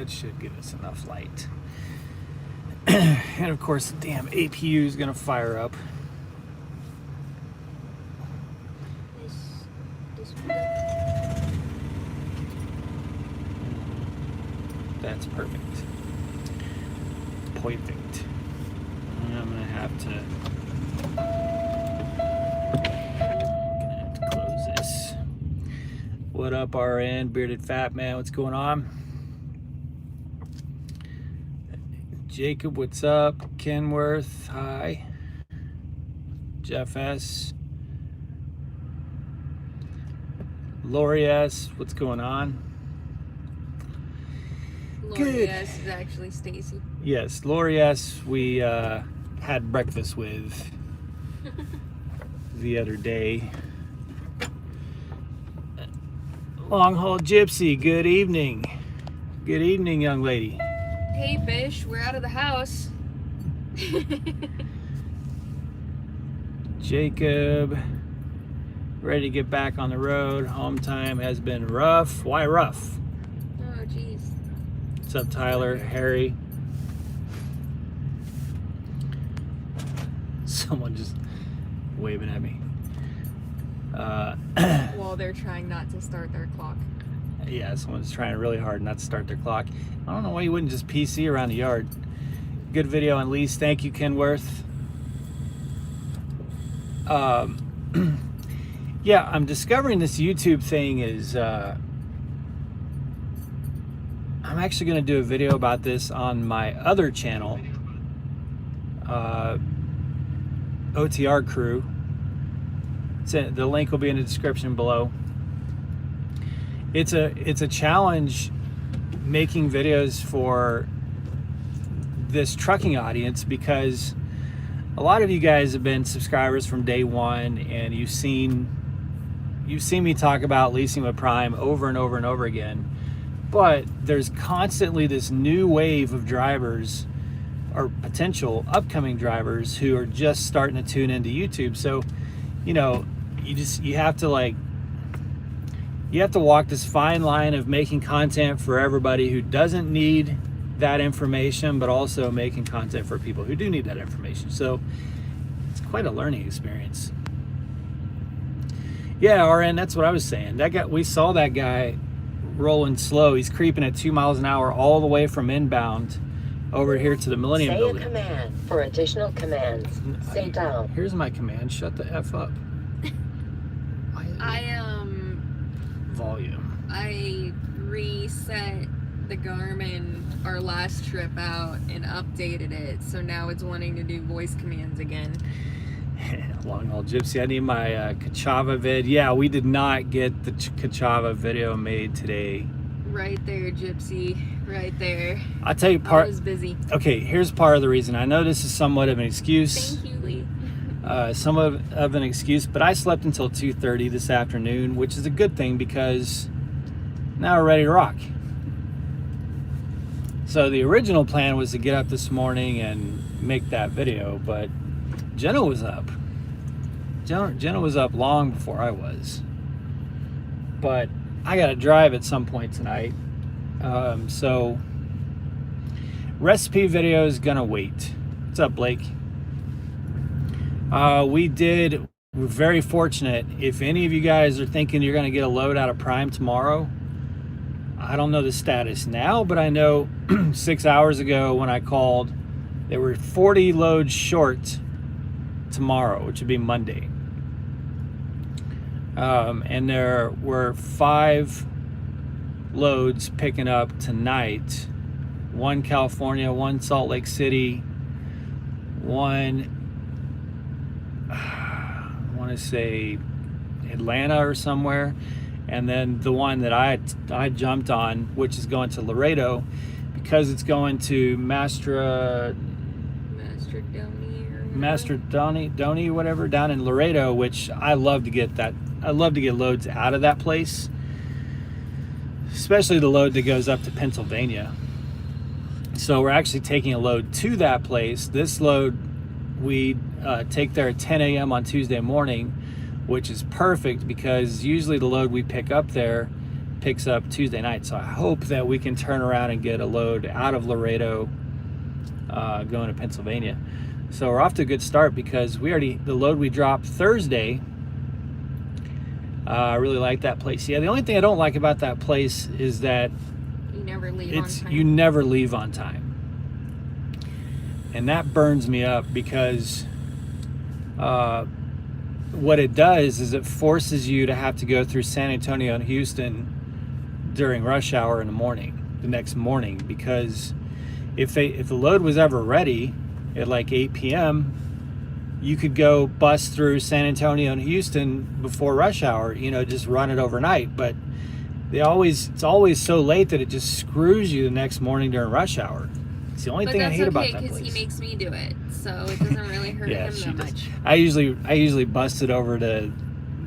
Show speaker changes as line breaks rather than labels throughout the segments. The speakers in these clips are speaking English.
It should give us enough light. And of course, the damn APU is gonna fire up. That's perfect. Perfect. I'm gonna have to close this. What up, RN? Bearded Fat Man, what's going on? Jacob, what's up? Kenworth, hi. Jeff S. Lori S, what's going on?
Lori S is actually Stacy.
Yes, Lori S we had breakfast with the other day. Long Haul Gypsy, good evening. Good evening, young lady.
Hey, Bish, we're out of the house.
Jacob, ready to get back on the road. Home time has been rough. Why rough?
Oh, jeez.
What's up, Tyler? Harry? Someone just waving at me.
While they're trying not to start their clock.
Yeah, someone's trying really hard not to start their clock. I don't know why you wouldn't just PC around the yard. Good video on lease. Thank you, Kenworth. Yeah, I'm discovering this YouTube thing is... I'm actually going to do a video about this on my other channel. OTR Crew. The link will be in the description below. It's a challenge making videos for this trucking audience because a lot of you guys have been subscribers from day one, and you've seen me talk about leasing with Prime over and over and over again. But there's constantly this new wave of drivers or potential upcoming drivers who are just starting to tune into YouTube. So, you know, you have to walk this fine line of making content for everybody who doesn't need that information, but also making content for people who do need that information. So it's quite a learning experience. Yeah, RN, that's what I was saying. We saw that guy rolling slow. He's creeping at 2 miles an hour all the way from inbound over here to the Millennium Building.
Say a command. For additional commands, say down.
Here's my command. Shut the F up. Volume.
I reset the Garmin our last trip out and updated it, so now it's wanting to do voice commands again.
Long Haul Gypsy, I need my Kachava vid. Yeah, we did not get the Kachava video made today.
Right there, Gypsy. Right there.
I'll tell you
I was busy.
Okay, here's part of the reason. I know this is somewhat of an excuse.
Thank you, Lee.
Somewhat of an excuse, but I slept until 2:30 this afternoon, which is a good thing because now we're ready to rock. So the original plan was to get up this morning and make that video, but Jenna was up. Jenna was up long before I was. But I gotta drive at some point tonight. So recipe video is gonna wait. What's up, Blake? We're very fortunate. If any of you guys are thinking you're gonna get a load out of Prime tomorrow, I don't know the status now, but I know 6 hours ago when I called, there were 40 loads short tomorrow, which would be Monday. And there were 5 loads picking up tonight. 1 California, 1 Salt Lake City, 1 I want to say Atlanta or somewhere, and then the one that I jumped on, which is going to Laredo, because it's going to Donny, whatever, down in Laredo, which I love to get that. I love to get loads out of that place, especially the load that goes up to Pennsylvania. So we're actually taking a load to that place. This load we take there at 10 a.m. on Tuesday morning, which is perfect because usually the load we pick up there picks up Tuesday night. So I hope that we can turn around and get a load out of Laredo going to Pennsylvania. So we're off to a good start because the load we dropped Thursday, I really like that place. Yeah, the only thing I don't like about that place is that
you never leave on time.
You never leave on time. And that burns me up because what it does is it forces you to have to go through San Antonio and Houston during rush hour in the next morning, because if the load was ever ready at like 8 p.m., you could go bust through San Antonio and Houston before rush hour, just run it overnight. But it's always so late that it just screws you the next morning during ruch hour. It's the only thing I hate about that place.
But that's okay, because he makes me do it, so it doesn't really hurt him that much.
I usually bust it over to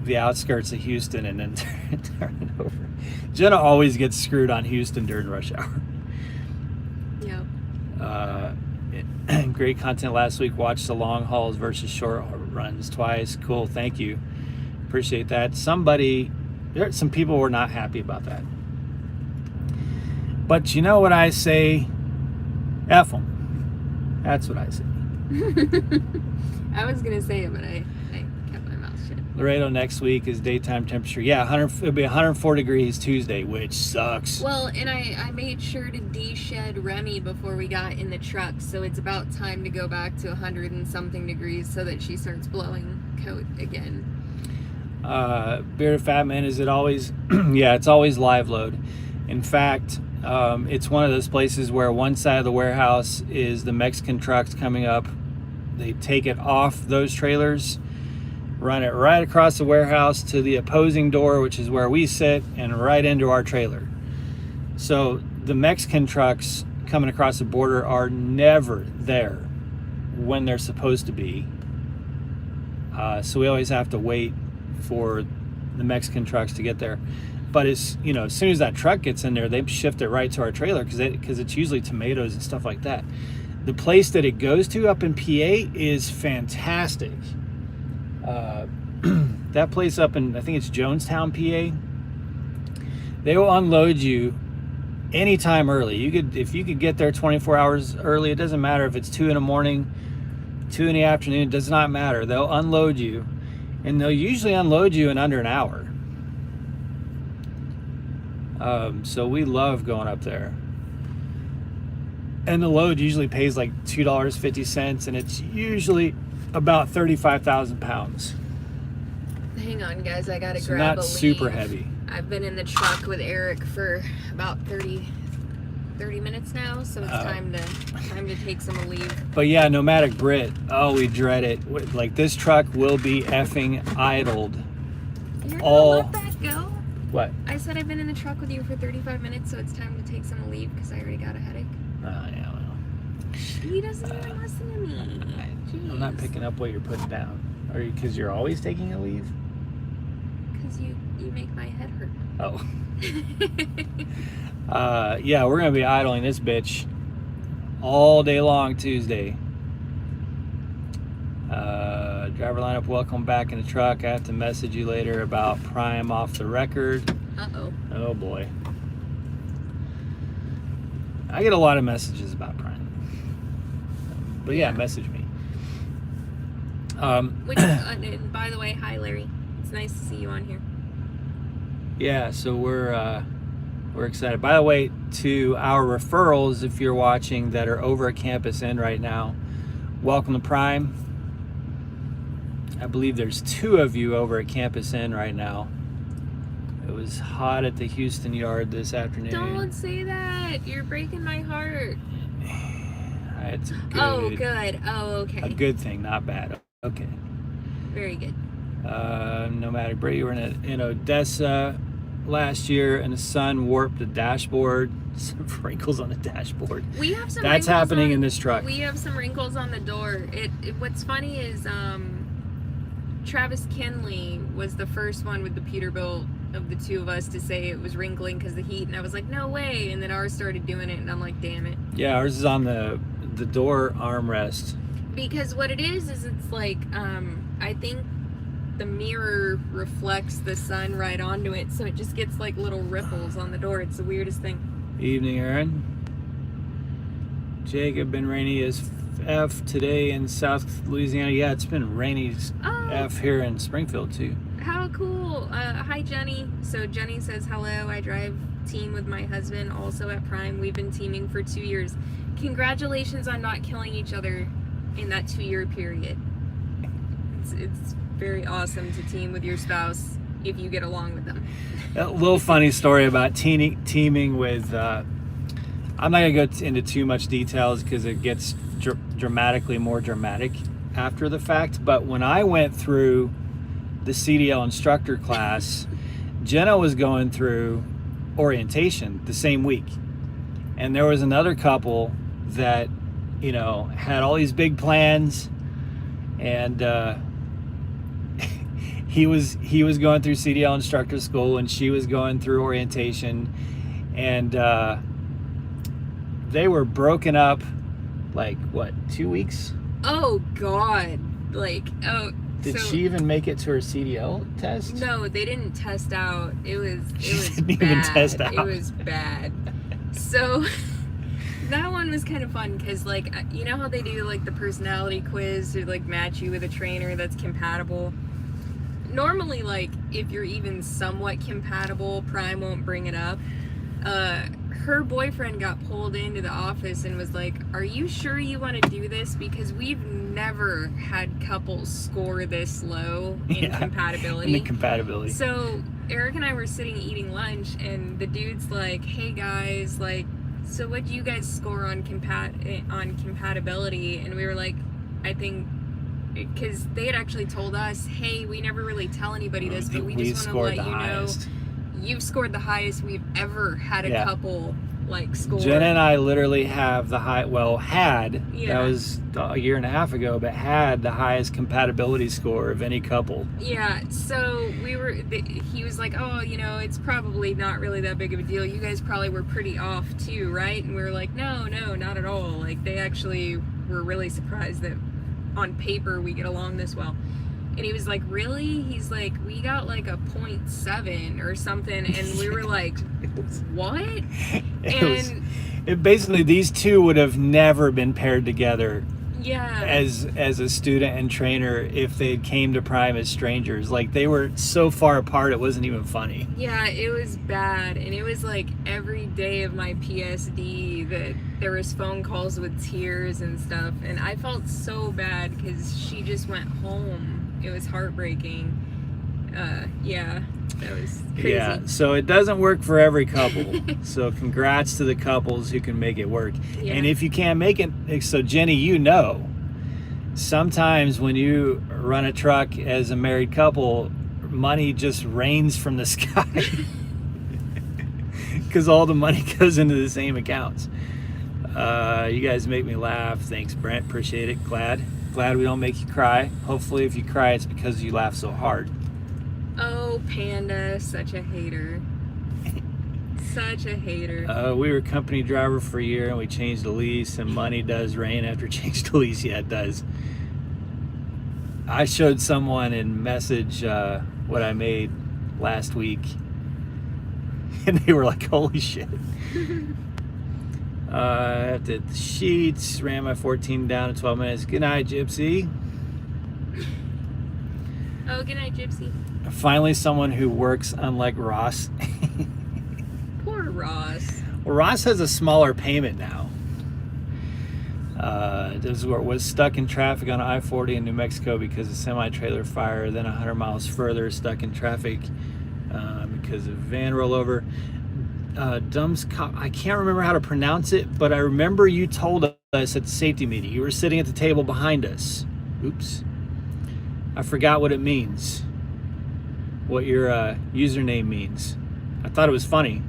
the outskirts of Houston and then turn it over. Jenna always gets screwed on Houston during rush hour.
Yep.
Great content last week. Watched the long hauls versus short runs twice. Cool, thank you. Appreciate that. Some people were not happy about that. But you know what I say? F them. That's what I say.
I was going to say it, but I kept my mouth shut.
Laredo next week is daytime temperature. Yeah, it'll be 104 degrees Tuesday, which sucks.
Well, and I made sure to de-shed Remy before we got in the truck, so it's about time to go back to 100 and something degrees so that she starts blowing coat again.
Bearded Fat Man, is it always? Yeah, it's always live load. In fact, it's one of those places where one side of the warehouse is the Mexican trucks coming up. They take it off those trailers, run it right across the warehouse to the opposing door, which is where we sit, and right into our trailer. So the Mexican trucks coming across the border are never there when they're supposed to be. So we always have to wait for the Mexican trucks to get there. But as soon as that truck gets in there, they shift it right to our trailer because it's usually tomatoes and stuff like that. The place that it goes to up in PA is fantastic. That place up in, I think it's Jonestown, PA. They will unload you anytime early. If you could get there 24 hours early, it doesn't matter if it's 2 in the morning, 2 in the afternoon, it does not matter. They'll unload you, and they'll usually unload you in under an hour. So we love going up there. And the load usually pays like $2.50, and it's usually about 35,000 pounds.
Hang on, guys, I gotta
so
grab a
not
leaf.
super heavy.
I've been in the truck with Eric for about 30 minutes now, so it's time to take some leave.
But yeah, Nomadic Brit, oh, we dread it. Like, this truck will be effing idled.
You're gonna let that go?
What?
I said I've been in the truck with you for 35 minutes, so it's time to take some leave because I already got a headache.
Oh, yeah, well.
He doesn't even listen to me.
I'm not picking up what you're putting down. Are you? Because you're always taking a leave?
Because you make my head hurt.
Oh. Yeah, we're going to be idling this bitch all day long Tuesday. Driver lineup, welcome back in the truck. I have to message you later about Prime off the record.
Uh-oh.
Oh, boy. I get a lot of messages about Prime. But yeah, message me.
And by the way, hi, Larry. It's nice to see you on here.
Yeah, so we're excited. By the way, to our referrals, if you're watching, that are over at Campus Inn right now, welcome to Prime. I believe there's 2 of you over at Campus Inn right now. It was hot at the Houston yard this afternoon.
Don't say that. You're breaking my heart.
It's good.
Oh, good. Oh, okay.
A good thing, not bad. Okay.
Very good.
Nomadic Brady, we were in Odessa last year, and the sun warped the dashboard. Some wrinkles on the dashboard.
We have some.
That's happening in this truck.
We have some wrinkles on the door. What's funny is Travis Kinley was the first one with the Peterbilt of the 2 of us to say it was wrinkling because of the heat, and I was like, no way. And then ours started doing it, and I'm like, damn it.
Yeah, ours is on the door armrest.
Because what it is it's like I think the mirror reflects the sun right onto it, so it just gets like little ripples on the door. It's the weirdest thing.
Evening, Aaron. Jacob, been rainy as F today in South Louisiana. Yeah, it's been rainy as F here in Springfield too.
How cool. Hi, Jenny. So Jenny says, hello, I drive team with my husband, also at Prime. We've been teaming for 2 years. Congratulations on not killing each other in that 2-year period. It's very awesome to team with your spouse if you get along with them.
A little funny story about teaming with, I'm not going to go into too much details because it gets dramatically more dramatic after the fact, but when I went through the CDL instructor class, Jenna was going through orientation the same week. And there was another couple that, you know, had all these big plans, and he was going through CDL instructor school and she was going through orientation, and they were broken up like what, 2 weeks?
Oh God. Like, oh,
did she even make it to her CDL test?
No, they didn't test out. It was
didn't
bad.
even test out.
It was bad. So that one was kind of fun because, like, you know how they do like the personality quiz to like match you with a trainer that's compatible. Normally, like, if you're even somewhat compatible, Prime won't bring it up. Her boyfriend got pulled into the office and was like, are you sure you want to do this? Because we've never had couples score this low in compatibility.
In the compatibility.
So Eric and I were sitting eating lunch, and the dude's like, hey guys, like, so what do you guys score on compatibility? And we were like, I think, because they had actually told us, hey, we never really tell anybody this, but we just want to let you know you've scored the highest we've ever had a couple like score.
Jenna and I literally have the high, well, had, that was a year and a half ago, but had the highest compatibility score of any couple.
Yeah, so he was like, oh, you know, it's probably not really that big of a deal. You guys probably were pretty off too, right? And we were like, no, not at all. Like, they actually were really surprised that on paper we get along this well. And he was like, really? He's like, we got like a 0.7 or something. And we were like, what?
Basically, these two would have never been paired together as a student and trainer if they came to Prime as strangers. Like, they were so far apart, it wasn't even funny.
Yeah, it was bad. And it was like every day of my PSD that there was phone calls with tears and stuff. And I felt so bad because she just went home. It was heartbreaking. That was crazy.
Yeah, so it doesn't work for every couple. So congrats to the couples who can make it work. Yeah. And if you can't make it, so Jenny, you know, sometimes when you run a truck as a married couple, money just rains from the sky. Because all the money goes into the same accounts. You guys make me laugh. Thanks, Brent. Appreciate it. Glad we don't make you cry. Hopefully if you cry, it's because you laugh so hard.
Oh, Panda, such a hater. Such a hater.
We were company driver for a year and we changed the lease, and money does rain after change the lease. Yeah, it does. I showed someone in message what I made last week, and they were like, holy shit. I did the sheets, ran my 14 down in 12 minutes. Good night, Gypsy.
Oh, good night, Gypsy.
Finally, someone who works unlike Ross.
Poor Ross.
Well, Ross has a smaller payment now. Was stuck in traffic on I-40 in New Mexico because of semi-trailer fire. Then 100 miles further, stuck in traffic because of van rollover. I can't remember how to pronounce it, but I remember you told us at the safety meeting. You were sitting at the table behind us. Oops. I forgot what it means. What your username means. I thought it was funny.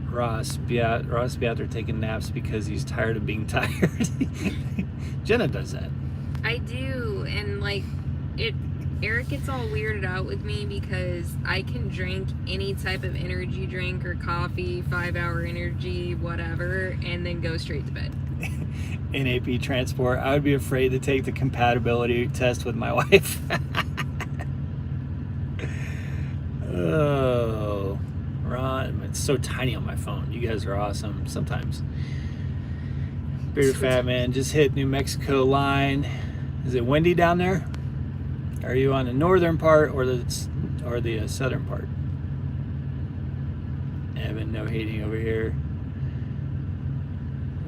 Ross be out there taking naps because he's tired of being tired. Jenna does that.
I do, and like Eric gets all weirded out with me because I can drink any type of energy drink or coffee, 5-hour energy, whatever, and then go straight to bed.
NAP transport, I would be afraid to take the compatibility test with my wife. Oh, Ron, it's so tiny on my phone. You guys are awesome sometimes. Bearded Fat Man just hit New Mexico line. Is it windy down there? Are you on the northern part or the southern part? Evan, no hating over here.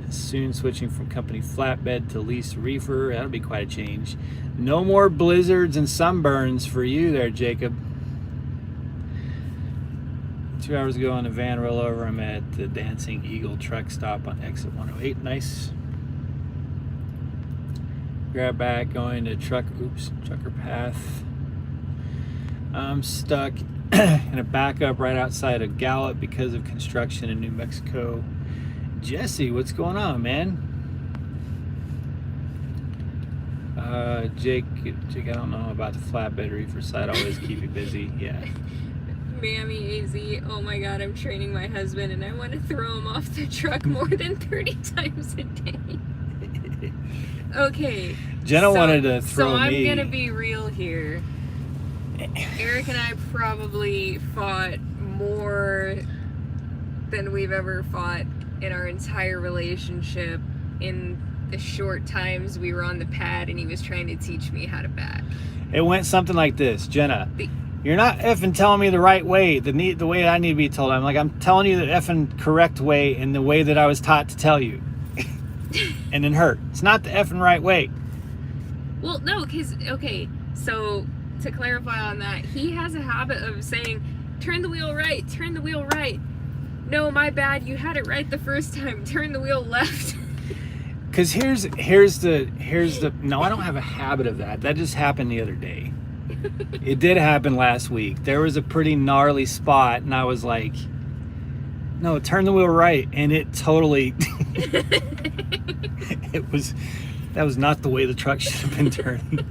Soon switching from company flatbed to leased reefer. That'll be quite a change. No more blizzards and sunburns for you there, Jacob. 2 hours ago on the van rollover, I'm at the Dancing Eagle truck stop on exit 108. Nice. Grab back going to trucker path. I'm stuck in a backup right outside of Gallup because of construction in New Mexico. Jesse, what's going on, man? Jake, I don't know about the flatbed reefer side. Always keep you busy. Yeah.
Mammy AZ, oh my god, I'm training my husband and I want to throw him off the truck more than 30 times a day. Okay.
Jenna wanted to throw
me. So
me.
I'm gonna be real here. Eric and I probably fought more than we've ever fought in our entire relationship in the short times we were on the pad and he was trying to teach me how to back.
It went something like this, Jenna. You're not effing telling me the right way, the way I need to be told. I'm telling you the effing correct way and the way that I was taught to tell you. And then hurt. It's not the effing right way.
Well, no, because, okay, so to clarify on that, he has a habit of saying, turn the wheel right, turn the wheel right. No, my bad, you had it right the first time, turn the wheel left.
Because here's the, no, I don't have a habit of that. That just happened the other day. It did happen last week. There was a pretty gnarly spot and I was like, no, turn the wheel right. And it totally, that was not the way the truck should have been turning.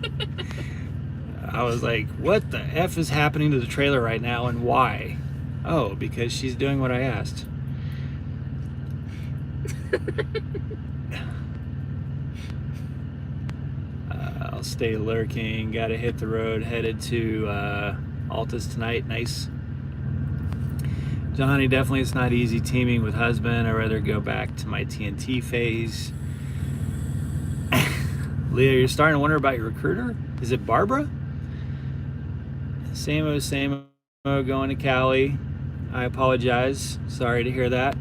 I was like, what the F is happening to the trailer right now and why? Oh, because she's doing what I asked. I'll stay lurking. Gotta hit the road. Headed to Altus tonight. Nice. Johnny, definitely it's not easy teaming with husband. I'd rather go back to my TNT phase. Leah, you're starting to wonder about your recruiter? Is it Barbara? Same going to Cali. I apologize. Sorry to hear that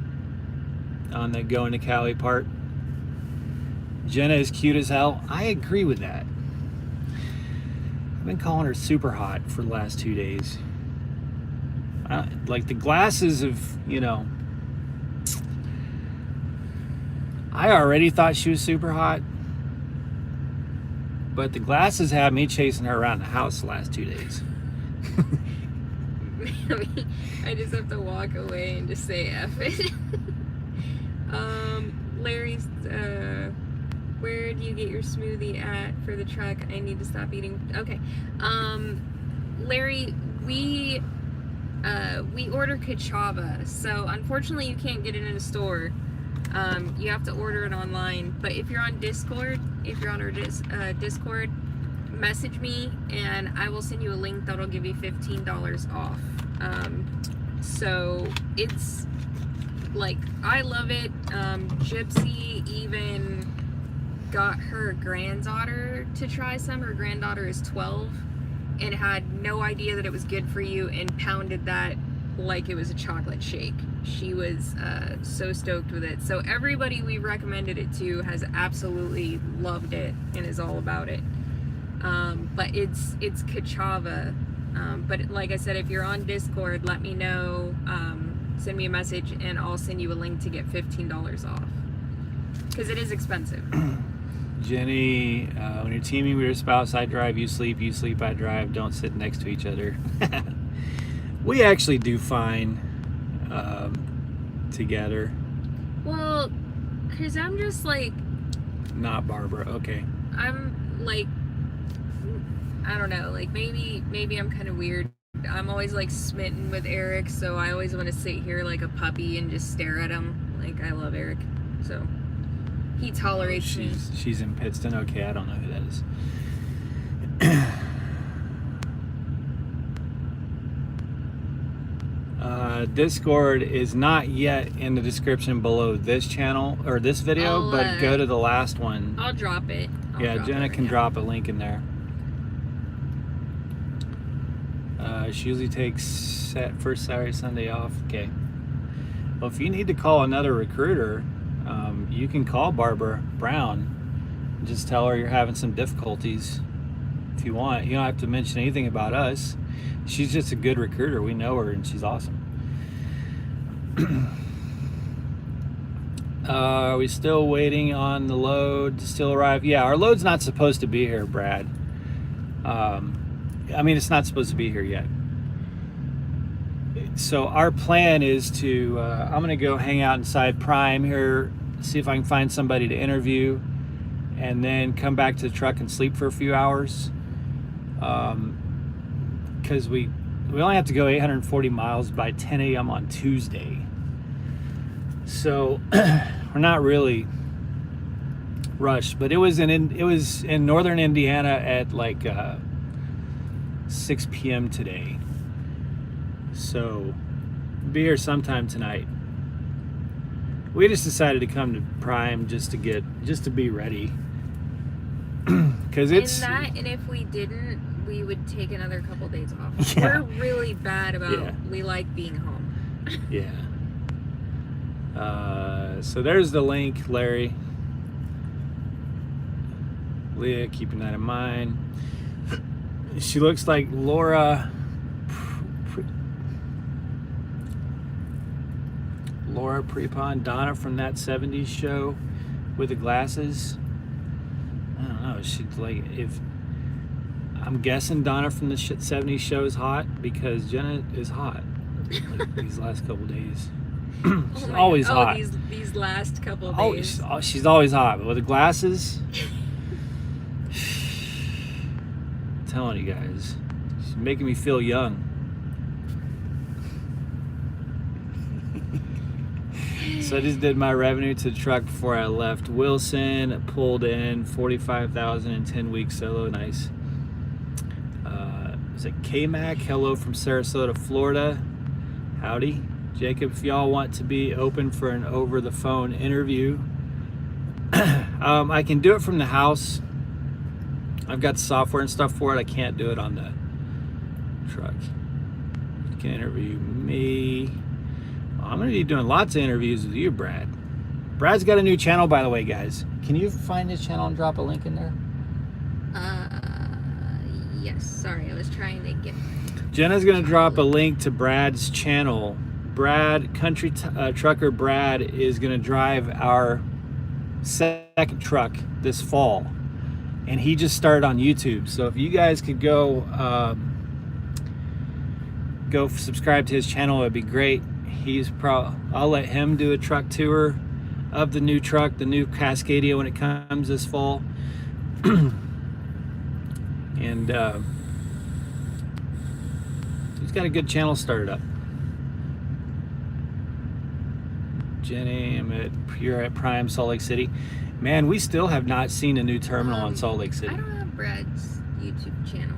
on the going to Cali part. Jenna is cute as hell. I agree with that. I've been calling her super hot for the last 2 days. Like the glasses of, I already thought she was super hot, but the glasses had me chasing her around the house the last 2 days.
I just have to walk away and just say F it. Larry's, where do you get your smoothie at for the truck? I need to stop eating. Okay. Larry, we order Kachava, so unfortunately you can't get it in a store. You have to order it online. But if you're on Discord, if you're on our Discord, message me and I will send you a link that'll give you $15 off. So it's like, I love it. Gypsy even got her granddaughter to try some. Her granddaughter is 12 and had no idea that it was good for you and pounded that like it was a chocolate shake. She was so stoked with it. So everybody we recommended it to has absolutely loved it and is all about it. But it's Kachava. But like I said, if you're on Discord, let me know. Send me a message and I'll send you a link to get $15 off. Because it is expensive.
Jenny, when you're teaming with your spouse, I drive, you sleep, I drive. Don't sit next to each other. We actually do fine together.
Well, because I'm just like...
Not Barbara, okay.
I'm like... I don't know, like maybe I'm kind of weird. I'm always like smitten with Eric, so I always want to sit here like a puppy and just stare at him. Like, I love Eric, so... He tolerates me.
She's in Pittston. Okay, I don't know who that is. Discord is not yet in the description below this channel or this video, but go to the last one.
I'll drop it.
Jenna can drop a link in there. She usually takes first Saturday, Sunday off. Okay. Well, if you need to call another recruiter, you can call Barbara Brown. Just tell her you're having some difficulties. If you want, you don't have to mention anything about us. She's just a good recruiter. We know her, and she's awesome. Are we still waiting on the load to still arrive? Yeah, our load's not supposed to be here, Brad. I mean, it's not supposed to be here yet. So our plan is to, I'm going to go hang out inside Prime here, see if I can find somebody to interview, and then come back to the truck and sleep for a few hours. Because we only have to go 840 miles by 10 a.m. on Tuesday. So we're not really rushed, but it was in northern Indiana at like 6 p.m. today. So be here sometime tonight. We just decided to come to Prime just to be ready. Because it's
and if we didn't, we would take another couple days off.
Yeah.
We're really bad about we like being home.
Yeah. So there's the link, Larry. Leah, keeping that in mind. She looks like Laura Prepon, Donna from that 70s show with the glasses. I don't know. She's like, if I'm guessing Donna from the 70s show is hot because Jenna is hot like these last couple days. She's always hot.
These last couple of days.
She's always hot, but with the glasses, I'm telling you guys, she's making me feel young. So I just did my revenue to the truck before I left Wilson. Pulled in 45,000 in 10 weeks solo. Nice. Is it K-Mac? Hello from Sarasota, Florida. Howdy. Jacob, if y'all want to be open for an over-the-phone interview, I can do it from the house. I've got the software and stuff for it. I can't do it on the truck. You can interview me. I'm going to be doing lots of interviews with you, Brad. Brad's got a new channel, by the way, guys. Can you find his channel and drop a link in there?
Yes. Sorry, I was trying to get...
Jenna's going to drop a link to Brad's channel. Brad, Country Trucker Brad, is going to drive our second truck this fall. And he just started on YouTube. So if you guys could go subscribe to his channel, it'd be great. I'll let him do a truck tour of the new truck, the new Cascadia, when it comes this fall. And he's got a good channel started up. Jenny, you're at Prime Salt Lake City. Man, we still have not seen a new terminal in Salt Lake City.
I don't have Brad's YouTube channel.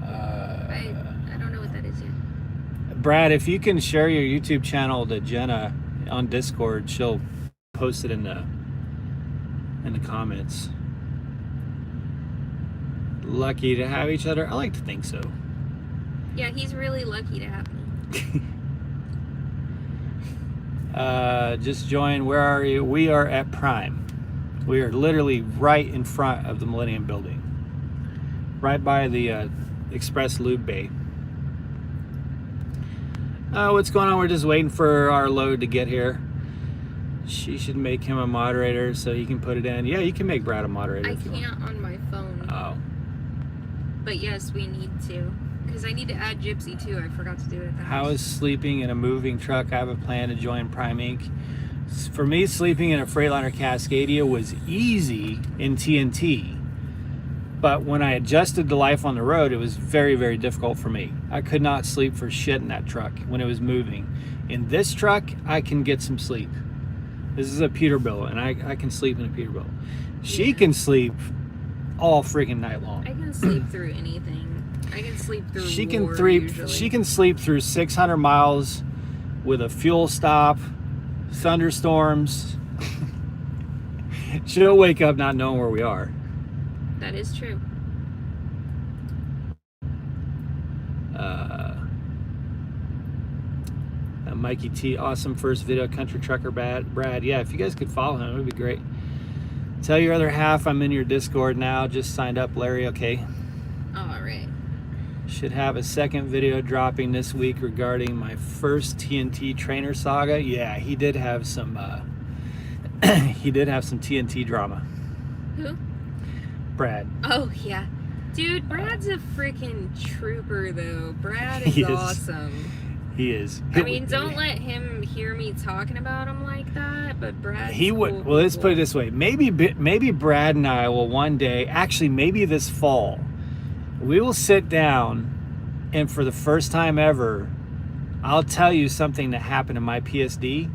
I don't know what that is yet.
Brad, if you can share your YouTube channel to Jenna on Discord, she'll post it in the comments. Lucky to have each other? I like to think so.
Yeah, he's really lucky to have me.
Just join. Where are you? We are at Prime. We are literally right in front of the Millennium Building, right by the Express Lube Bay. What's going on? We're just waiting for our load to get here. She should make him a moderator so he can put it in. Yeah, you can make Brad a moderator.
I can't on my phone.
Oh.
But yes, we need to. Because I need to add Gypsy too. I forgot to do it at the
How
house.
is sleeping in a moving truck? I have a plan to join Prime Inc. For me, sleeping in a Freightliner Cascadia was easy in TNT. But when I adjusted to life on the road, it was very, very difficult for me. I could not sleep for shit in that truck when it was moving. In this truck, I can get some sleep. This is a Peterbilt, and I can sleep in a Peterbilt. She
Yeah.
can sleep all freaking night long.
I can sleep through anything. I can sleep through
She
war,
can
usually.
She can sleep through 600 miles with a fuel stop, thunderstorms. She'll wake up not knowing where we are.
That is true.
Mikey T, awesome first video, country trucker Brad. Yeah, if you guys could follow him, it would be great. Tell your other half I'm in your Discord now. Just signed up, Larry. Okay.
All right.
Should have a second video dropping this week regarding my first TNT trainer saga. Yeah, he did have some he did have some TNT drama.
Who?
Brad.
Oh yeah, dude. Brad's a freaking trooper, though. Brad is
He is.
awesome.
He is.
I mean, don't let him hear me talking about him like that. But Brad.
He would. Well, let's put it this way. Maybe Brad and I will one day, actually maybe this fall, we will sit down, and for the first time ever, I'll tell you something that happened in my PSD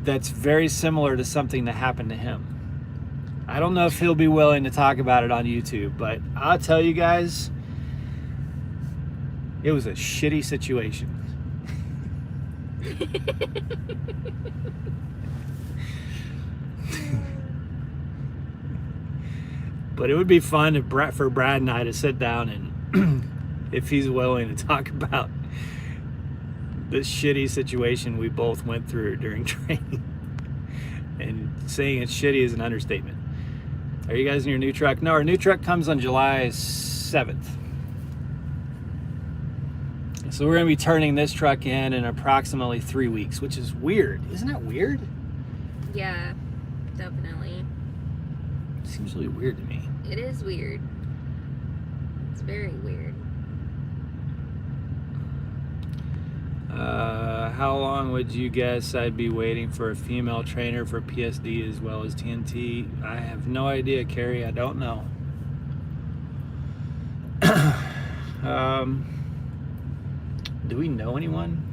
that's very similar to something that happened to him. I don't know if he'll be willing to talk about it on YouTube, but I'll tell you guys, it was a shitty situation. But it would be fun for Brad and I to sit down and if he's willing to talk about this shitty situation we both went through during training. And saying it's shitty is an understatement. Are you guys in your new truck? No, our new truck comes on July 7th. So we're going to be turning this truck in approximately 3 weeks, which is weird. Isn't that weird?
Yeah, definitely.
Seems really weird to me.
It is weird. It's very weird.
How long would you guess I'd be waiting for a female trainer for PSD as well as TNT? I have no idea, Carrie. I don't know. Do we know anyone?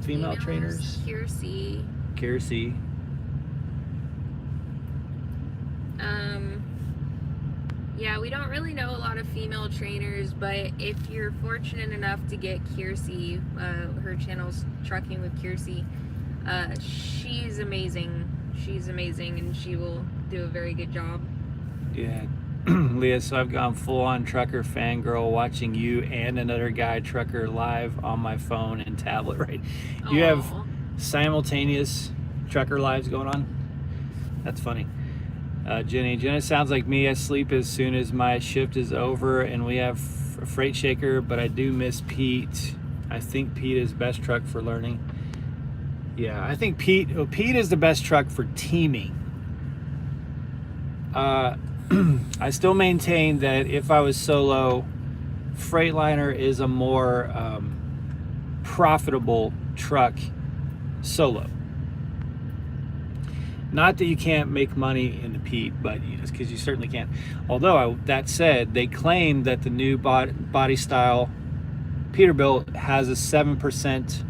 Female trainers?
Kiersey.
Kiersey.
Yeah, we don't really know a lot of female trainers, but if you're fortunate enough to get Kiersey, her channel's Trucking with Kiersey, she's amazing. She's amazing, and she will do a very good job.
Yeah. Leah, so I've gone full-on trucker fangirl watching you and another guy trucker live on my phone and tablet, right? You have simultaneous trucker lives going on? That's funny. Jenna sounds like me. I sleep as soon as my shift is over, and we have a freight shaker, but I do miss Pete. I think Pete is best truck for learning. Yeah, I think Pete is the best truck for teaming. I still maintain that if I was solo, Freightliner is a more profitable truck solo. Not that you can't make money in the Pete, but because you certainly can. Although, that said, they claim that the new body style Peterbilt has a 7%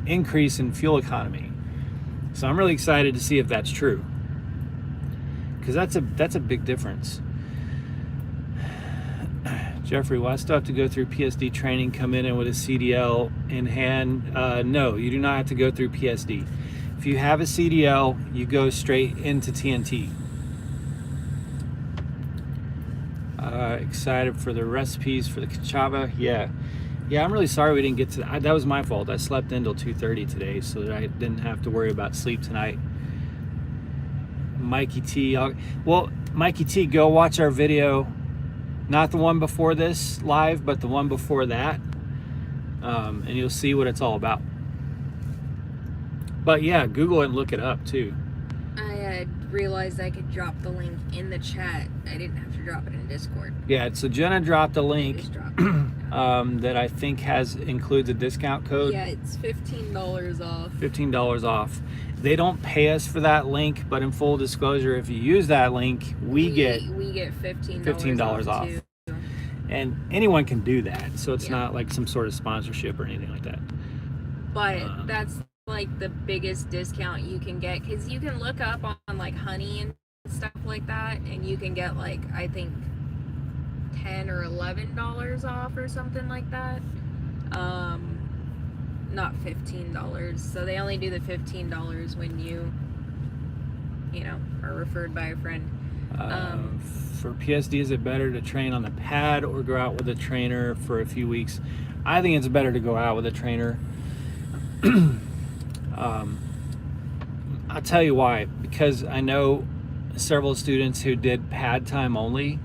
increase in fuel economy. So I'm really excited to see if that's true, because that's a big difference. Jeffrey, will I still have to go through PSD training, come in with a CDL in hand? No, you do not have to go through PSD. If you have a CDL, you go straight into TNT. Excited for the recipes for the cachava. Yeah, I'm really sorry we didn't get to that. That was my fault. I slept until 2:30 today so that I didn't have to worry about sleep tonight. Mikey T. Mikey T, go watch our video. Not the one before this live, but the one before that. And you'll see what it's all about. But yeah, Google it and look it up too.
I realized I could drop the link in the chat. I didn't have to drop it in Discord.
Yeah, so Jenna dropped a link
Just dropped it.
that I think includes a discount code.
Yeah, it's $15 off.
$15 off. They don't pay us for that link, but in full disclosure, if you use that link, we get $15 off.
Too.
And anyone can do that, so it's not like some sort of sponsorship or anything like that.
But that's like the biggest discount you can get, because you can look up on like Honey and stuff like that, and you can get like, I think $10 or $11 off or something like that. Not $15. So they only do the $15 when you know, are referred by a friend.
For PSD, is it better to train on the pad or go out with a trainer for a few weeks? I think it's better to go out with a trainer. I'll tell you why. Because I know several students who did pad time only,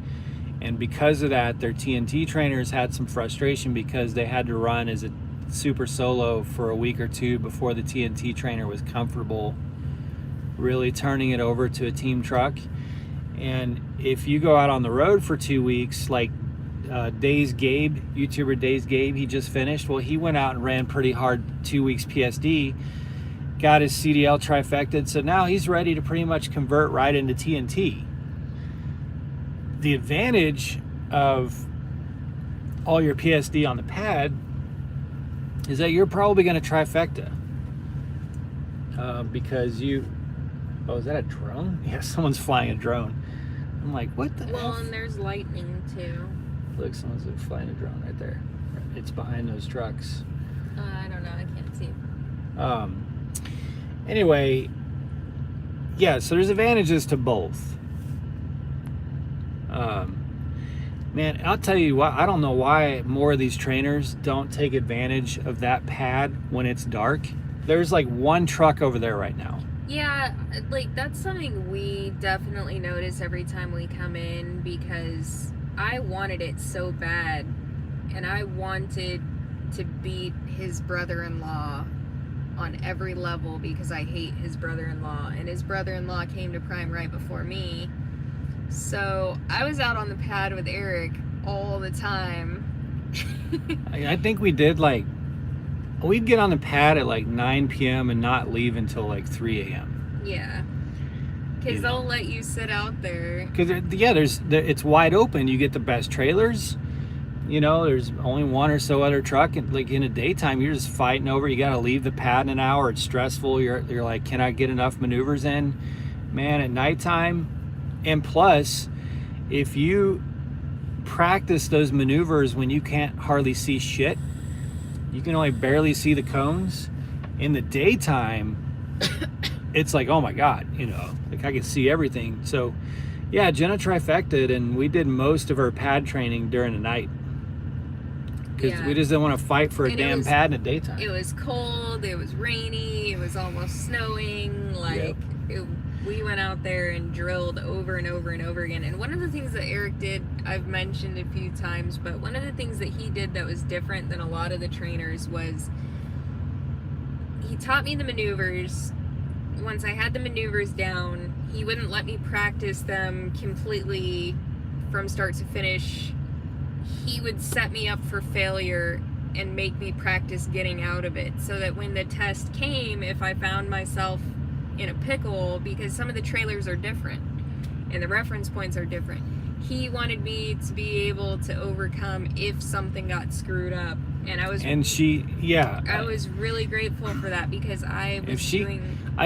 and because of that, their TNT trainers had some frustration because they had to run as a super solo for a week or two before the TNT trainer was comfortable really turning it over to a team truck. And if you go out on the road for 2 weeks, like Days Gabe, YouTuber Days Gabe, he just finished. Well, he went out and ran pretty hard 2 weeks PSD, got his CDL trifected, so now he's ready to pretty much convert right into TNT. The advantage of all your PSD on the pad is that you're probably going to trifecta because you... Oh, is that a drone? Yeah, someone's flying a drone. I'm like, what the
Well,
F?
and there's lightning too.
Look, someone's flying a drone right there. It's behind those trucks.
I don't know, I can't see.
Anyway, yeah, so there's advantages to both. Man, I'll tell you what, I don't know why more of these trainers don't take advantage of that pad when it's dark. There's like one truck over there right now.
Yeah, like that's something we definitely notice every time we come in, because I wanted it so bad, and I wanted to beat his brother-in-law on every level because I hate his brother-in-law, and his brother-in-law came to Prime right before me. So I was out on the pad with Eric all the time.
I think we did like, we'd get on the pad at like 9 p.m. and not leave until like 3 a.m.
Yeah. Because they'll let you sit out there.
Because, yeah, it's wide open. You get the best trailers. You know, there's only one or so other truck. And like in the daytime, you're just fighting over. You got to leave the pad in an hour. It's stressful. You're like, can I get enough maneuvers in? Man, at nighttime. And plus, if you practice those maneuvers when you can't hardly see shit, you can only barely see the cones. In the daytime, it's like, oh my God, you know, like I can see everything. So yeah, Jenna trifected, and we did most of her pad training during the night because we just didn't want to fight for a damn pad in the daytime.
It was cold, it was rainy, it was almost snowing, like we went out there and drilled over and over and over again. And one of the things that Eric did, I've mentioned a few times, but one of the things that he did that was different than a lot of the trainers was he taught me the maneuvers. Once I had the maneuvers down, he wouldn't let me practice them completely from start to finish. He would set me up for failure and make me practice getting out of it, so that when the test came, if I found myself in a pickle, because some of the trailers are different and the reference points are different, he wanted me to be able to overcome if something got screwed up. And I was I was really grateful for that, because I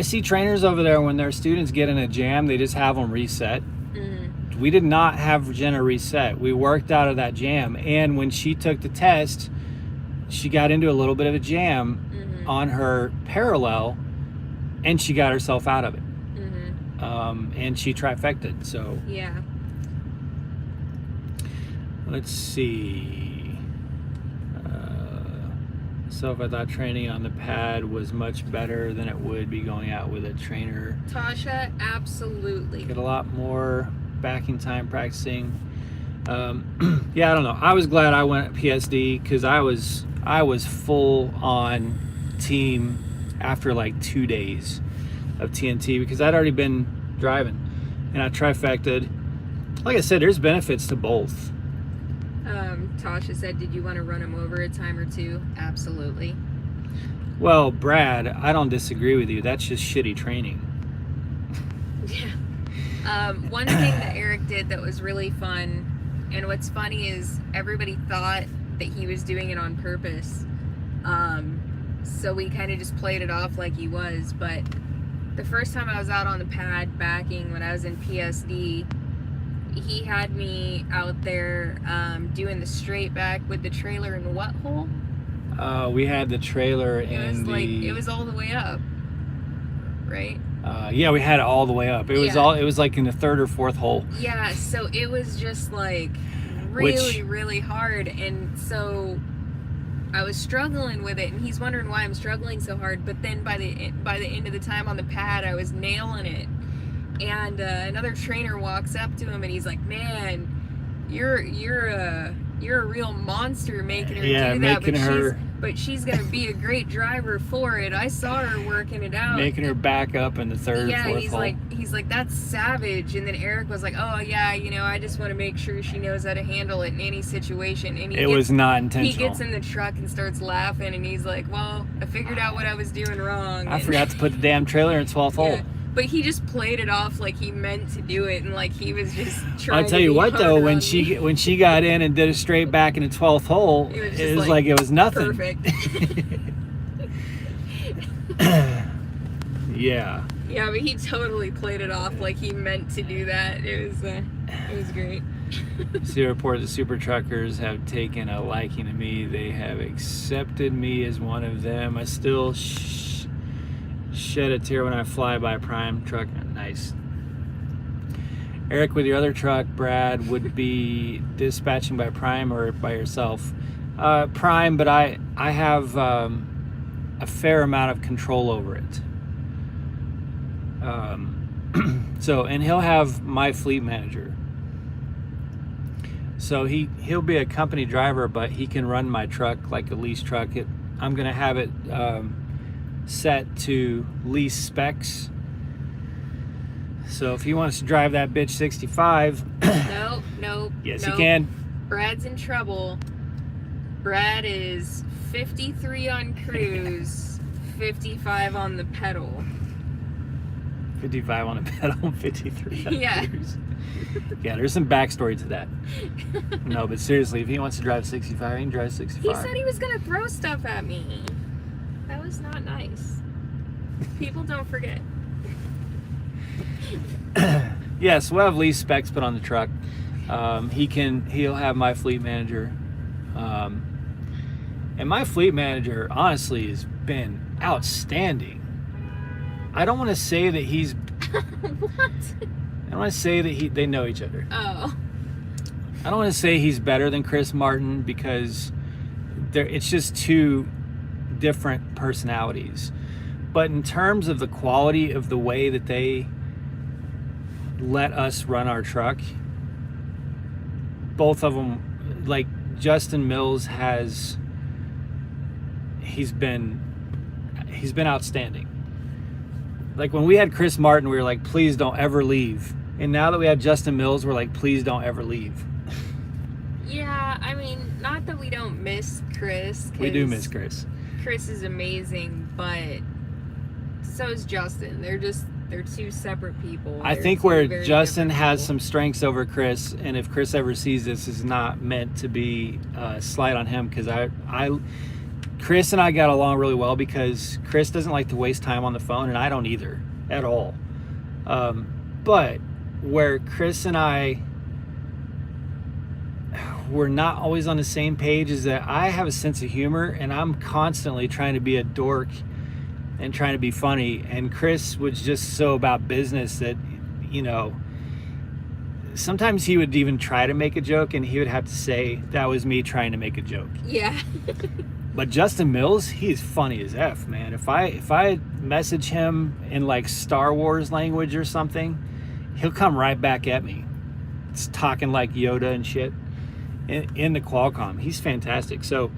see trainers over there, when their students get in a jam, they just have them reset. We did not have Jenna reset. We worked out of that jam, and when she took the test, she got into a little bit of a jam on her parallel, and she got herself out of it. And she trifected. So
yeah.
Let's see. So if I thought training on the pad was much better than it would be going out with a trainer.
Tasha, absolutely.
Get a lot more backing time practicing. Yeah, I don't know. I was glad I went at PSD, because I was full on team after like 2 days of TNT, because I'd already been driving and I trifected. Like I said, there's benefits to both.
Tasha said, did you want to run him over a time or two? Absolutely.
Well, Brad, I don't disagree with you. That's just shitty training.
Yeah. One thing that Eric did that was really fun, and what's funny is everybody thought that he was doing it on purpose. So we kind of just played it off like he was. But the first time I was out on the pad backing when I was in PSD, he had me out there doing the straight back with the trailer in what hole?
We had the trailer
It was
in
like,
the...
it was all the way up, right?
yeah, we had it all the way up. It was
Yeah.
it was like in the third or fourth hole.
Yeah, so it was just like really hard, and so I was struggling with it, and he's wondering why I'm struggling so hard. But then by the end of the time on the pad, I was nailing it. And another trainer walks up to him, and he's like, "Man, you're a real monster making her do that,
making her...
but she's gonna be a great driver for it. I saw her working it out,
making her back up in the third, fourth hole."
he's like, that's savage. And then Eric was like, "Oh yeah, I just want to make sure she knows how to handle it in any situation." And
it was not intentional.
He gets in the truck and starts laughing, and he's like, "Well, I figured out what I was doing wrong.
I forgot to put the damn trailer in 12th hole."
Yeah. But he just played it off like he meant to do it, and like he was just trying.
I'll tell you what though, when
she
she got in and did a straight back in the 12th hole, it was like it was nothing.
Perfect.
Yeah.
Yeah, but he totally played it off like he meant to do that. It was great.
See a report, the super truckers have taken a liking to me. They have accepted me as one of them. I still shed a tear when I fly by a Prime truck. Nice. Eric, with your other truck, Brad, would be dispatching by Prime or by yourself? Prime, but I have a fair amount of control over it. So, and he'll have my fleet manager. So he'll be a company driver, but he can run my truck like a lease truck. I'm gonna have it set to lease specs. So if he wants to drive that bitch 65,
Nope.
yes, he can.
Brad's in trouble. Brad is 53 on cruise, 55 on the pedal.
55 on the pedal, 53 on
Yeah.
cruise. Yeah, there's some backstory to that. No, but seriously, if he wants to drive 65, he can drive 65.
He said he was gonna throw stuff at me. That was not nice. People don't forget.
Yes, we'll have lease specs put on the truck. He'll have my fleet manager. And my fleet manager, honestly, has been outstanding. I don't want to say that he's...
What?
I don't want to say that they know each other.
Oh.
I don't want to say he's better than Chris Martin because it's just two different personalities. But in terms of the quality of the way that they let us run our truck, both of them, like Justin Mills he's been outstanding. Like when we had Chris Martin, we were like, please don't ever leave. And now that we have Justin Mills, we're like, please don't ever leave.
Yeah, I mean, not that we don't miss Chris.
We do miss Chris.
Chris is amazing, but so is Justin. They're two separate people.
I
They're
think
two
where
very
Justin
different
has
people.
some strengths over Chris, and if Chris ever sees this, is not meant to be slight on him, because Chris and I got along really well because Chris doesn't like to waste time on the phone, and I don't either at all. But where Chris and I were not always on the same page is that I have a sense of humor, and I'm constantly trying to be a dork and trying to be funny, and Chris was just so about business that, sometimes he would even try to make a joke and he would have to say that was me trying to make a joke.
Yeah.
But Justin Mills, he's funny as F, man. If I message him in like Star Wars language or something, he'll come right back at me. It's talking like Yoda and shit in the Qualcomm. He's fantastic. So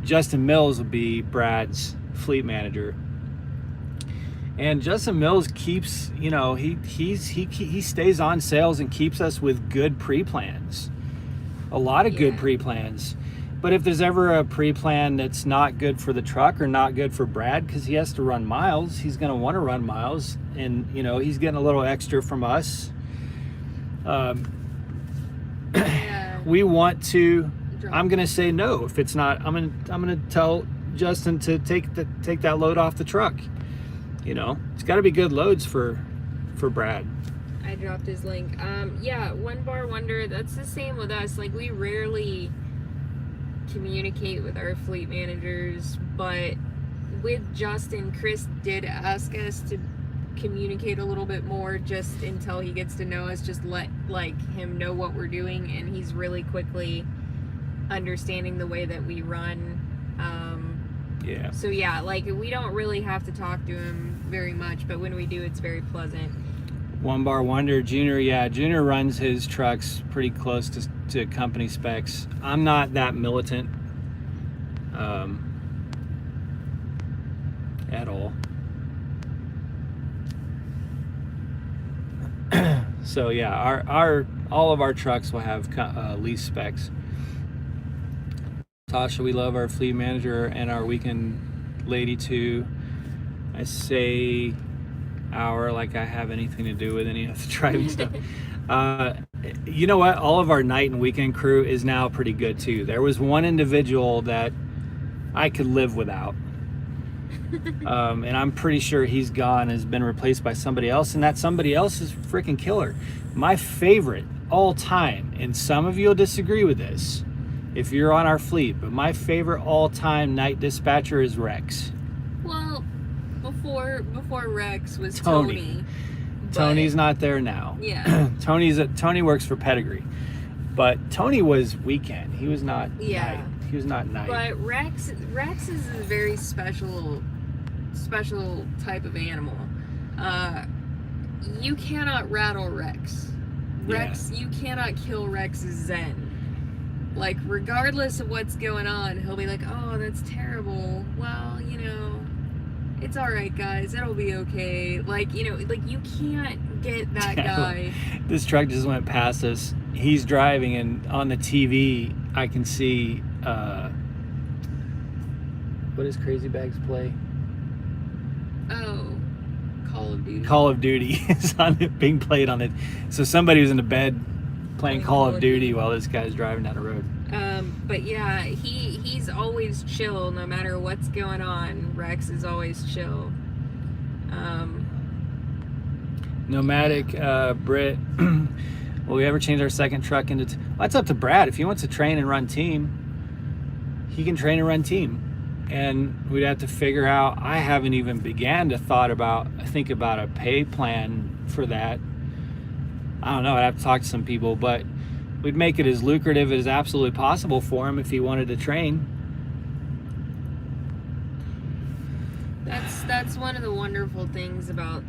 Justin Mills will be Brad's fleet manager. And Justin Mills keeps, he stays on sales and keeps us with good pre-plans. A lot of good pre-plans. But if there's ever a pre-plan that's not good for the truck or not good for Brad, because he has to run miles, he's going to want to run miles, and he's getting a little extra from us. We want to. I'm going to say no if it's not. I'm going to tell Justin to take that load off the truck. You know, it's got to be good loads for Brad.
I dropped his link. Yeah, One Bar Wonder, that's the same with us. Like, we rarely communicate with our fleet managers, but with Justin, Chris did ask us to communicate a little bit more just until he gets to know us. Just let him know what we're doing, and he's really quickly understanding the way that we run.
Yeah.
So yeah, like, we don't really have to talk to him very much, but when we do, it's very pleasant.
One Bar Wonder, Junior runs his trucks pretty close to company specs. I'm not that militant at all. So yeah, our all of our trucks will have lease specs. Tasha, we love our fleet manager and our weekend lady too. I say our like I have anything to do with any of the driving stuff. You know what? All of our night and weekend crew is now pretty good too. There was one individual that I could live without. And I'm pretty sure he's gone, has been replaced by somebody else, and that somebody else is freaking killer. My favorite all time, and some of you will disagree with this if you're on our fleet, but my favorite all time night dispatcher is Rex.
Well, before Rex was Tony.
Tony's not there now.
Yeah.
Tony works for Pedigree, but Tony was weekend. He was not night. He was not night.
But Rex is a very special type of animal. You cannot rattle Rex. You cannot kill Rex's zen. Like, regardless of what's going on, he'll be like, oh, that's terrible. Well, you know, it's all right, guys. It'll be okay. Like, you know, like, you can't get that guy.
This truck just went past us. He's driving, and on the TV, I can see, what does Crazy Bags play?
Oh, Call of Duty.
Call of Duty is on it, being played on it. So somebody was in the bed playing Call of Duty while this guy's driving down the road.
But yeah, he's always chill no matter what's going on. Rex is always chill.
Nomadic Brit. Will we ever change our second truck into well, that's up to Brad. If he wants to train and run team, he can train and run team. And we'd have to figure out, I haven't even began to think about a pay plan for that. I don't know, I'd have to talk to some people, but we'd make it as lucrative as absolutely possible for him if he wanted to train.
That's one of the wonderful things about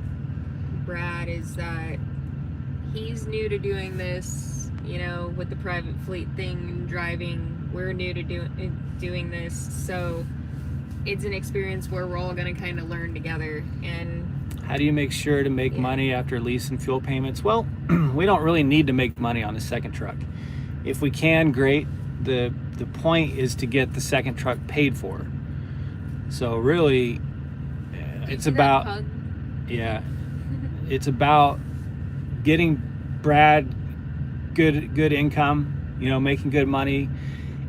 Brad is that he's new to doing this, you know, with the private fleet thing and driving. We're new to doing this, so it's an experience where we're all going to kind of learn together. And
how do you make sure to make money after lease and fuel payments? Well, we don't really need to make money on the second truck. If we can, great. The point is to get the second truck paid for. So really, it's about it's about getting Brad good income, you know, making good money,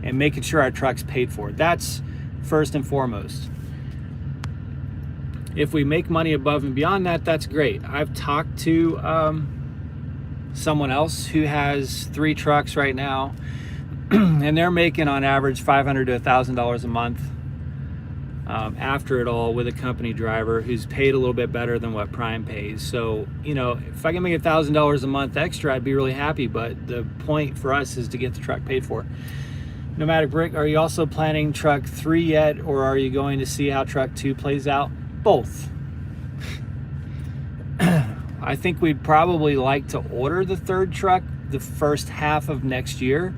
and making sure our truck's paid for. That's first and foremost. If we make money above and beyond that, that's great. I've talked to someone else who has 3 trucks right now, and they're making on average $500 to $1,000 a month after it all, with a company driver who's paid a little bit better than what Prime pays. So, you know, if I can make $1,000 a month extra, I'd be really happy, but the point for us is to get the truck paid for. Nomadic Brick, are you also planning truck 3 yet, or are you going to see how truck 2 plays out? Both. I think we'd probably like to order the 3rd truck the first half of next year,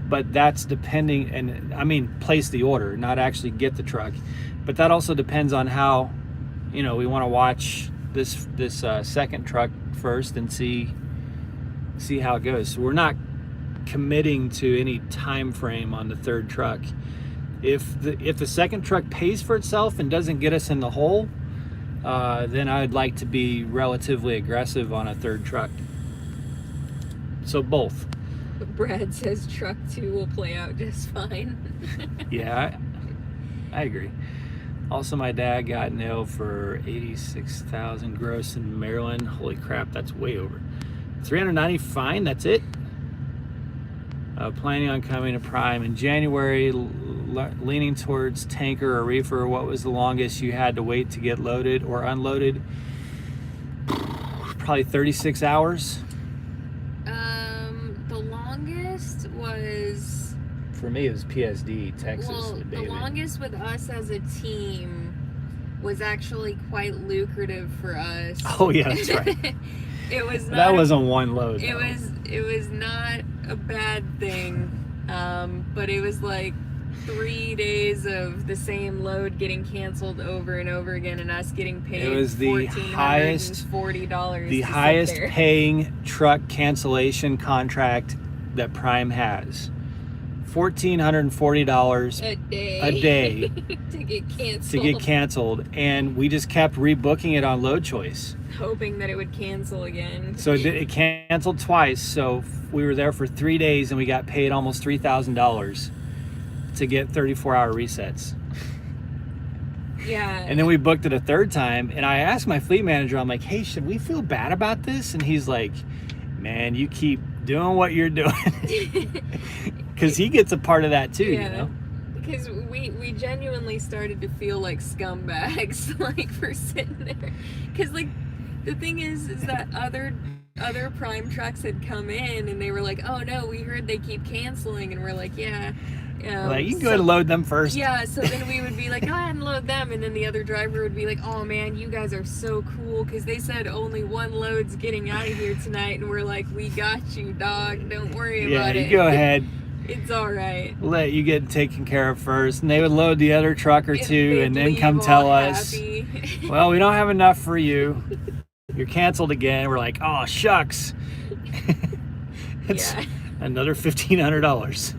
but that's depending, and I mean place the order, not actually get the truck. But that also depends on how, you know, we want to watch this second truck first and see how it goes. So we're not committing to any time frame on the 3rd truck. If the second truck pays for itself and doesn't get us in the hole, then I'd like to be relatively aggressive on a 3rd truck. So both.
Brad says truck 2 will play out just fine.
Yeah. I agree. Also, my dad got nailed for $86,000 gross in Maryland. Holy crap, that's way over. $390 fine, that's it? Planning on coming to Prime in January, leaning towards tanker or reefer. What was the longest you had to wait to get loaded or unloaded? Probably 36 hours.
The longest was...
For me, it was PSD, Texas.
Well,
to
the
David.
longest with us as a team was actually quite lucrative for us.
Oh yeah, that's right.
It was not
That wasn't one load.
It
though.
was not a bad thing, but it was like 3 days of the same load getting canceled over and over again, and us getting paid.
It was the highest
$1,440.
The highest paying truck cancellation contract that Prime has. $1,440
a day to get canceled,
and we just kept rebooking it on Load Choice,
hoping that it would cancel again.
so it canceled twice. So we were there for 3 days and we got paid almost $3,000 to get 34-hour resets.
Yeah.
And then we booked it a third time, and I asked my fleet manager, I'm like, hey, should we feel bad about this? And he's like, man, you keep doing what you're doing. Because he gets a part of that too,
yeah.
You know?
Because we genuinely started to feel like scumbags, like, for sitting there. Because, like, the thing is that other Prime trucks had come in and they were like, oh no, we heard they keep canceling, and we're like, yeah.
Like, you can go ahead and load them first.
Yeah, so then we would be like, go ahead and load them, and then the other driver would be like, oh man, you guys are so cool, because they said only one load's getting out of here tonight, and we're like, we got you, dog, don't worry about it.
Yeah, you go ahead.
It's alright.
Let you get taken care of first, and they would load the other truck or two, and then
leave
come
all
tell us,
happy.
well, we don't have enough for you. You're canceled again. We're like, oh shucks. It's another $1,500.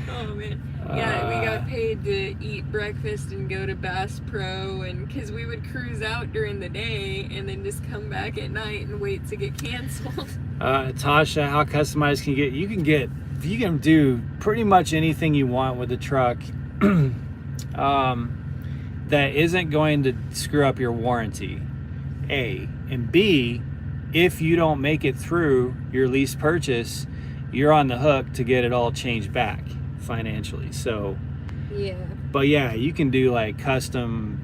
Oh man. Yeah, we got paid to eat breakfast and go to Bass Pro, and because we would cruise out during the day and then just come back at night and wait to get canceled.
Tasha, how customized can you get? You can do pretty much anything you want with the truck that isn't going to screw up your warranty, A. And B, if you don't make it through your lease purchase, you're on the hook to get it all changed back financially. So
yeah.
But yeah, you can do like custom,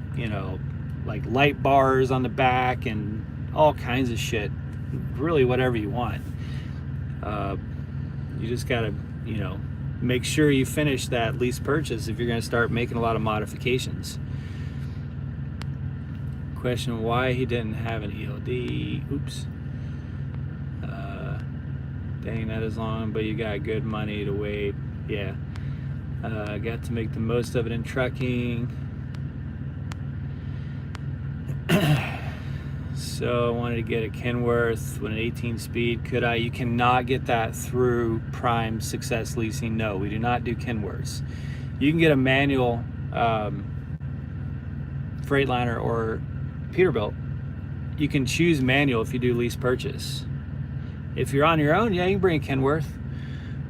like light bars on the back and all kinds of shit. Really whatever you want. You just gotta, make sure you finish that lease purchase if you're gonna start making a lot of modifications. Question why he didn't have an ELD. Oops. Dang, that is long, but you got good money to wait. Yeah. Got to make the most of it in trucking. So I wanted to get a Kenworth with an 18 speed. Could I? You cannot get that through Prime Success Leasing. No, we do not do Kenworths. You can get a manual Freightliner or Peterbilt. You can choose manual if you do lease purchase. If you're on your own, yeah, you can bring a Kenworth.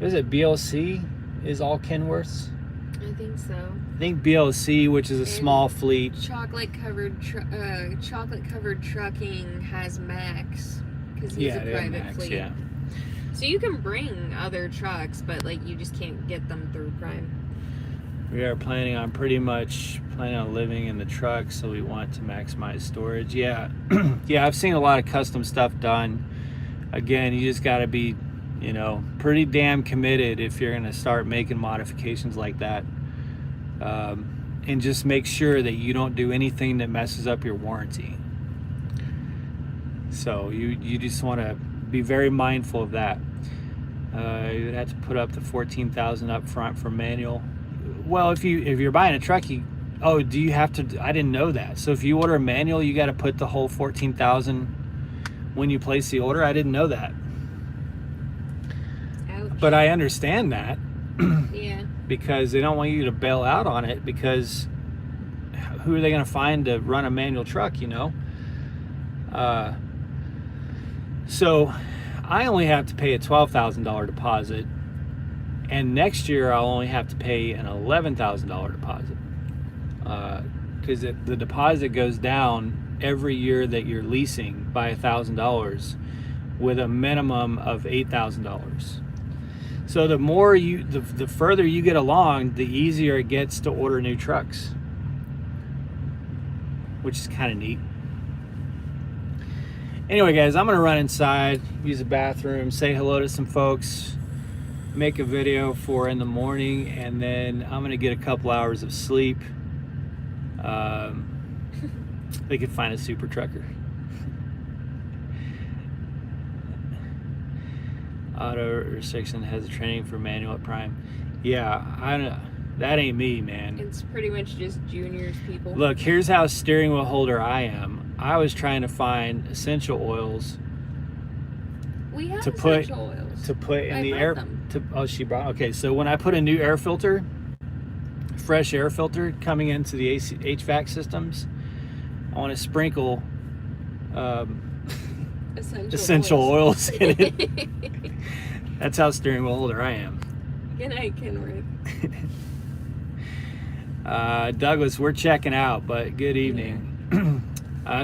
Is it BLC? Is all Kenworths?
I think so.
I think BLC, which is a small fleet.
Chocolate covered trucking has Max, because he's a private fleet.
Yeah.
So you can bring other trucks, but like you just can't get them through Prime.
We are planning on living in the truck, so we want to maximize storage. Yeah. Yeah, I've seen a lot of custom stuff done. Again, you just got to be, pretty damn committed if you're going to start making modifications like that. And just make sure that you don't do anything that messes up your warranty. So you just want to be very mindful of that. You would have to put up the $14,000 up front for manual. Well, if you're buying a truck, do you have to? I didn't know that. So if you order a manual, you got to put the whole $14,000 when you place the order. I didn't know that.
Ouch.
But I understand that.
Yeah. Because
they don't want you to bail out on it, because who are they going to find to run a manual truck, So I only have to pay a $12,000 deposit, and next year I'll only have to pay an $11,000 deposit. because the deposit goes down every year that you're leasing by $1,000 with a minimum of $8,000. So the further you get along, the easier it gets to order new trucks, which is kind of neat. Anyway, guys, I'm gonna run inside, use the bathroom, say hello to some folks, make a video for in the morning, and then I'm gonna get a couple hours of sleep. They could find a super trucker. Auto restriction has a training for manual at Prime. Yeah, that ain't me, man.
It's pretty much just juniors people.
Look, here's how steering wheel holder I am. I was trying to find essential oils
We have
to put
essential oils.
to put in
I
the
brought
air.
them.
She brought. Okay, so when I put a new air filter, fresh air filter coming into the HVAC systems, I want to sprinkle essential oils in it. That's how steering wheel holder I am.
Good night, Kenworth.
Douglas, we're checking out, but good evening.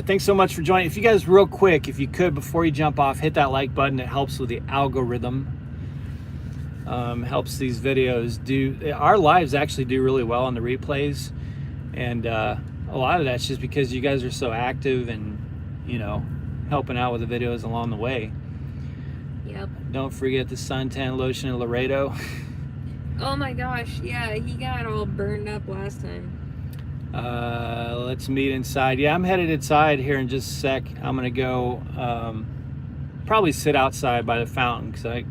Thanks so much for joining. If you guys, real quick, if you could, before you jump off, hit that like button. It helps with the algorithm. Helps these videos do. Our lives actually do really well on the replays, and a lot of that's just because you guys are so active and, you know, helping out with the videos along the way.
Yep.
Don't forget the suntan lotion in Laredo.
Oh my gosh, yeah, he got all burned up last time.
Let's meet inside. Yeah, I'm headed inside here in just a sec. I'm gonna go probably sit outside by the fountain because I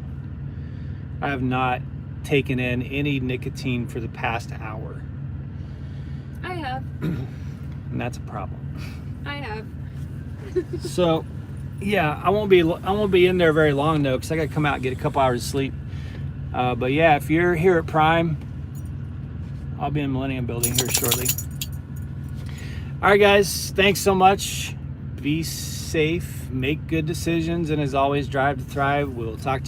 have not taken in any nicotine for the past hour.
I have.
And that's a problem.
I have.
So yeah, I won't be in there very long though, because I gotta come out and get a couple hours of sleep. But yeah, if you're here at Prime, I'll be in Millennium Building here shortly. All right, guys, thanks so much. Be safe, make good decisions, and as always, drive to thrive. We'll talk to you guys